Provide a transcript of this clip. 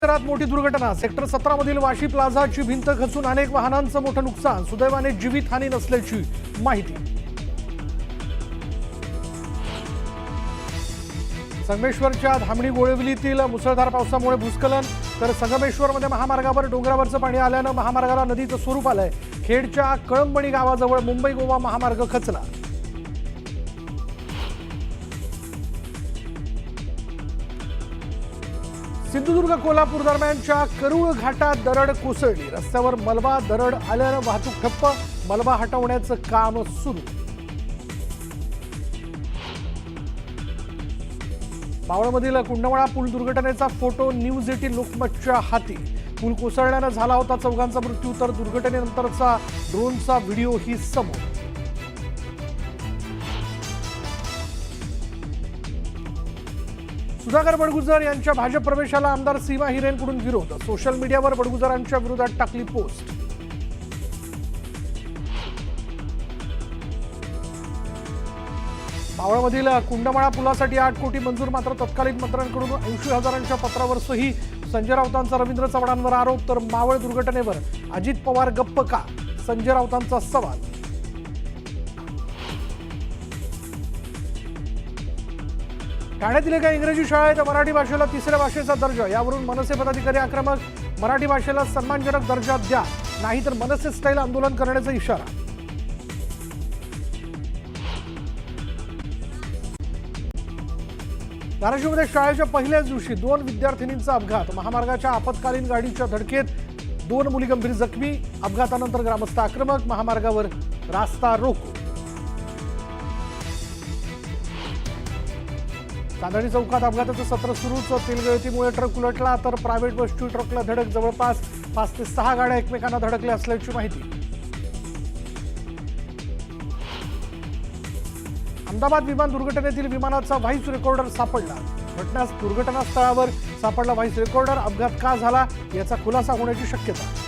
शहरात मोठी दुर्घटना। सेक्टर 17 मधील वाशी प्लाझाची भिंत खचून अनेक वाहनांचं मोठं नुकसान। सुदैवाने जीवितहानी नसल्याची माहिती। संगमेश्वरच्या धामणी गोळवलीतील मुसळधार पावसामुळे भूस्खलन, तर संगमेश्वरमध्ये महामार्गावर डोंगरावरचं पाणी आल्यानं महामार्गाला नदीचं स्वरूप आलंय। खेडच्या कळंबणी गावाजवळ मुंबई गोवा महामार्ग खचला। सिंधुदुर्ग कोल्हापूर दरम्यानच्या करूळ घाटात दरड कोसळली। रस्त्यावर मलबा दरड आल्यानं वाहतूक ठप्प। मलबा हटवण्याचं काम सुरू। मावळमधील कुंडमळा पूल दुर्घटनेचा फोटो न्यूज 18 लोकमतच्या हाती। पूल कोसळल्यानं झाला होता 4 मृत्यू, तर दुर्घटनेनंतरचा ड्रोनचा व्हिडिओ ही समोर। सुधाकर बडगुजर यांच्या भाजप प्रवेशाला आमदार सीमा हिरेनकडून विरोध। सोशल मीडियावर बडगुजरांच्या विरोधात टाकली पोस्ट। मावळमधील कुंडमळा पुलासाठी 8 कोटी मंजूर, मात्र तत्कालीन मंत्र्यांकडून 80,000च्या पत्रावर सही। संजय राऊतांचा रवींद्र चव्हाणांवर आरोप, तर मावळ दुर्घटनेवर अजित पवार गप्प का? संजय राऊतांचा सवाल। ठाण्यातील एका इंग्रजी शाळेत मराठी भाषेला 3ऱ्या भाषेचा दर्जा, यावरून मनसे पदाधिकारी आक्रमक। मराठी भाषेला सन्मानजनक दर्जा द्या, नाहीतर मनसे स्टाईल आंदोलन करण्याचा इशारा। धाराशिवमध्ये शाळेच्या पहिल्याच दिवशी 2 विद्यार्थिनींचा अपघात। महामार्गाच्या आपत्कालीन गाडीच्या धडकेत 2 मुली गंभीर जखमी। अपघातानंतर ग्रामस्थ आक्रमक। महामार्गावर रास्ता रोको। चांदणी चौकात अपघाताचं सत्र सुरूच। तेलगळतीमुळे ट्रक उलटला, तर प्रायव्हेट बसची ट्रकला धडक। जवळपास 5 ते 6 गाड्या एकमेकांना धडकल्या असल्याची माहिती। अहमदाबाद विमान दुर्घटनेतील विमानाचा व्हॉइस रेकॉर्डर सापडला। दुर्घटनास्थळावर सापडला व्हॉइस रेकॉर्डर। अपघात का झाला याचा खुलासा होण्याची शक्यता।